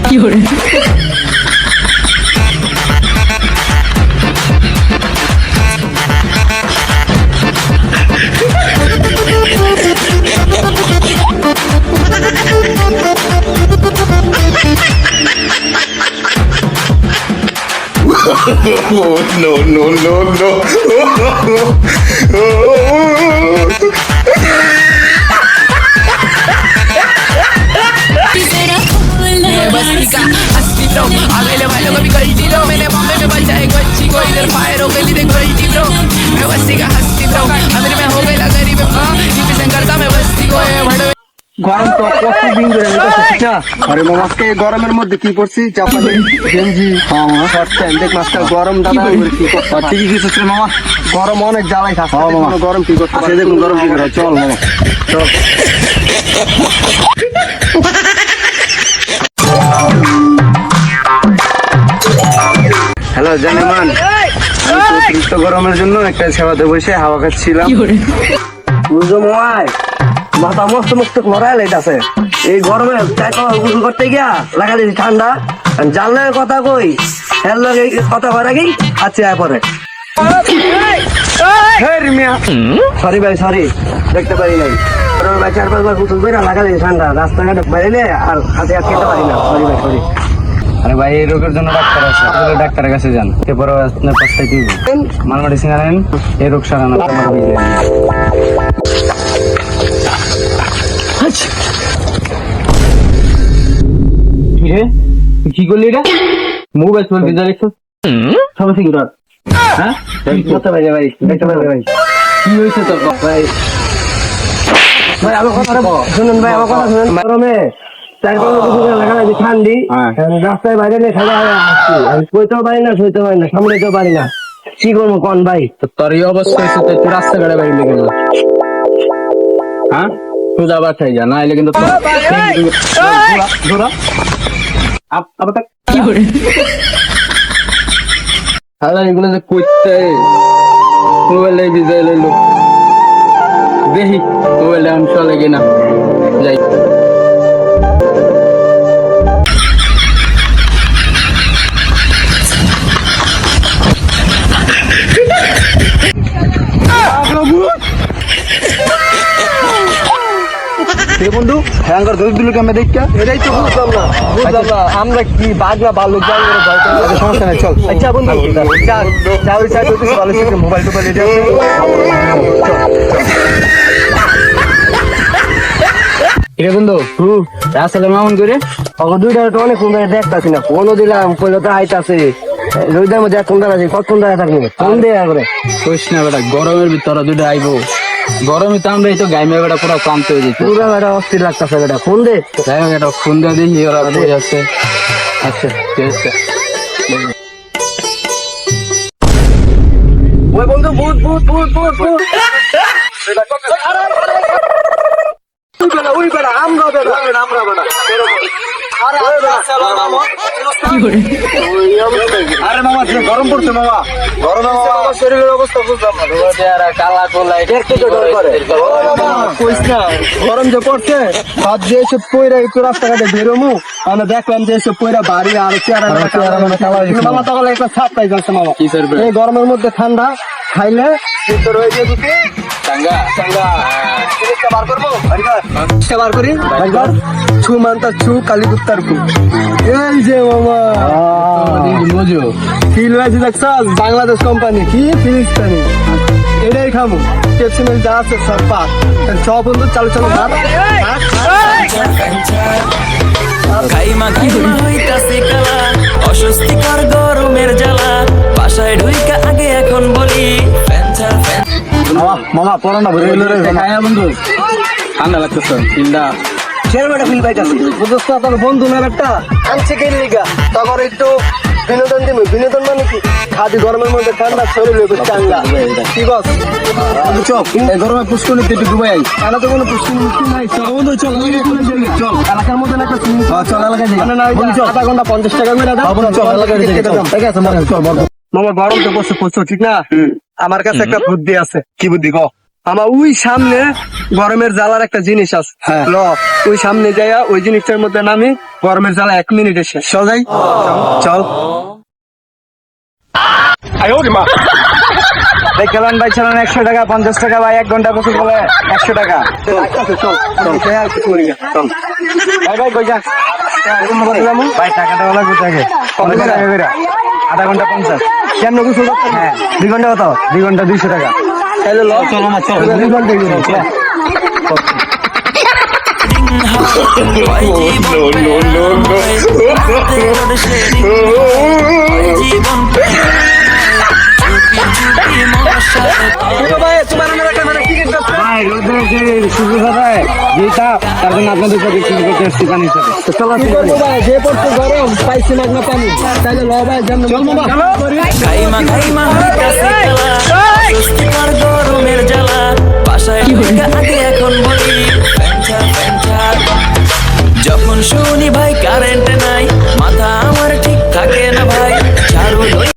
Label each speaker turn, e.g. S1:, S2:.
S1: কি করে
S2: No, no, no, no.
S3: हस्ती ब्रो अगले वालों को भी गलती लो मैंने बॉम्बे में बचा एक बच्ची को इधर फायर हो गई थी गलती ब्रो मैं बस्ती का हस्ती ब्रो अंदर में हो गई गरीब डिफेंस करता मैं बस्ती को भड़वे
S4: গরম তো কতদিন ধরে এটা আরে মামা আজকে গরমের মধ্যে কি করছি চাপাতি গেঞ্জি হ্যাঁ শর্ট প্যান্ট দেখ মাস্টার গরম দাদা কি করতে ঠিকই কিছু ছিল মামা গরম অনেক জ্বালাই থাকে মামা গরম কি করতে পারে দেখুন গরম কি করে চল মামা চল হ্যালো জানেমান আমি অতিরিক্ত গরমের জন্য একটা সেবাতে বসে হাওয়া খাচ্ছিলাম বুঝো মামাই মাথা মস্ত মস্ত লড়াই লাইতাছে এই গরমে গুজু করতে গিয়া লাগা দিয়েছি ঠান্ডা জানলে কথা কই এর লগে কথা করার আগেই হাঁচি আয় পরে সরি ভাই সরি দেখতে পারি নাই ভাই 4-5 বার গুজু করে লাগা দিয়েছি ঠান্ডা রাস্তাঘাটে বাইরে আর হাতে আর খেতে পারি না সরি ভাই সরি আরে ভাই এই রোগের জন্য ডাক্তার আছে ডাক্তারের কাছে যান এরপরে আপনার পাশে কি মাল মেডিসিন আনেন এই রোগ সারানো তোমার বুঝলেন কি করলি এটা মোবাইল ফোন দিয়ে দেখছো সমস্যা কি হ্যাঁ করতে পারি ভাই দেখতে পারি ভাই কি হয়েছে তোর ভাই ভাই আমার কথা শুনুন ভাই আমার কথা শুনুন গরমে ঠান্ডি রাস্তায় বাইরে নিয়ে খেলা আসছি আমি কইতেও পারি না সইতেও পারি না সামলাইতেও পারি না কি করবো কন ভাই তোর এই অবস্থা হয়েছে তুই রাস্তাঘাটে বাইরে নিয়ে গেল হ্যাঁ সোজা বাসায় যা না এলে কিন্তু এগুলো যে করতে মোবাইলে ভিজাই লইল দেখি মোবাইলে আমি চলে কিনা যাই বন্ধু হ্যাঙ্গার দোষ দিল কেমন দেখা এটাই তো বুঝলাম না আমরা কি বাগলা ভালো সমস্যা নাই চল আচ্ছা বন্ধু মোবাইল টোবাইল এটা বন্ধু রাস্তাতে মামন করে দুইটা অনেক সুন্দর দেখতেছি না ফোনও দিলাম কইলো তো আইতাছে রোদের মধ্যে এক সুন্দর আছে কত সুন্দর থাকবে ফোন দেয়া করে কইস না বেটা গরমের ভিতরে দুইটা আইবো গরমে তো আমরা এই তো গাইমে বেটা পুরো ক্লান্ত হয়ে যেত পুরো বেটা অস্থির লাগতেছে বেটা ফোন দে যাই হোক এটা ফোন দিয়ে দেখি ওরা বই আছে আচ্ছা ঠিক আছে ওই বন্ধু ভূত ভূত ভূত ভূত ভূত ওই বেটা আমরা বেটা আরে মামা গরম পড়ছে মামা গরম মামা শরীরের অবস্থা বুঝলাম না কালা কোলাই গরম যে পড়ছে সব যে এসব পয়রা একটু রাস্তাঘাটে বেরোমু আমরা দেখলাম যে এসব পয়রা বাড়ি আর চেয়ারা মামা তখন একটা ছাপ পাই যাচ্ছে মামা এই গরমের মধ্যে ঠান্ডা খাইলে ভিতর হয়ে যাবে কি চাঙ্গা চাঙ্গা বার করবো বার করি ছু মানতা ছু কালী কুত্তার কু এই যে মামা ফিল হয়েছে দেখছাস বাংলাদেশ কোম্পানি কি ফিলিস্তানি এটাই খামু টেপসিমেল যা আছে সব পাক সব বন্ধু চালু চালু
S5: অস্বস্তিকর গরমের জ্বালা বাসায় ঢুইকা আগে এখন বলি
S4: মামা পড়ানো ভরে গেল রে বন্ধু ঠান্ডা লাগতেছে ফিলটা ছেলেবেটা ফিল পাইতেছে বুঝছ তো তোর বন্ধু মেয়ের একটা আনছে কে লিগা তখন একটু বিনোদন দিবি বিনোদন মানে কি খাদি গরমের মধ্যে ঠান্ডা শরীর হয়ে চাঙ্গা কি বস চল এই গরমে পুষ্করণী একটু ডুবাই আই এলা তো কোনো পুষ্করণী নাই চল বন্ধু চল চল এলাকার মধ্যে একটা চল এলাকায় যাই আধা ঘন্টা 50 টাকা করে দাও চল এলাকায় যাই ঠিক আছে চল মামা গরম তো বসে পড়ছো ঠিক না আমার কাছে একটা বুদ্ধি আছে কি বুদ্ধি কও আমার ওই সামনে গরমের জ্বালার একটা জিনিস আছে ল ওই সামনে যাইয়া ওই জিনিসটার মধ্যে নামি গরমের জ্বালা 1 মিনিটে শেষ। চল যাই চল।
S1: চালান ভাই চালান 100 টাকা 50 টাকা ভাই 1 ঘন্টা বসে বলে 100 টাকা। ভাই ভাই কই যাস ভাই টাকাটা বলা কোথায় আধা ঘন্টা 50 কেন গোসল করতে? হ্যাঁ 2 ঘন্টা কত? 2 ঘন্টা 200 টাকা।
S4: তাহলে ল চল আমার চল 2 ঘন্টা
S1: ভাই রোদের সুযোগ হয় যে তাপ তার জন্য আপনাদের সাথে শুরু করতে এসেছি পানি হিসাবে।
S4: যে পড়তো গরম পাইছি না পানি তাহলে ল ভাই চল মামা
S5: খাইমা খাইমা হইতাছে খেলা স্বস্তিকর গরমের জ্বালা বাসায় ঢুইকা আগে এখন বলি ফ্যানটা ফ্যানটা যখন শুনি ভাই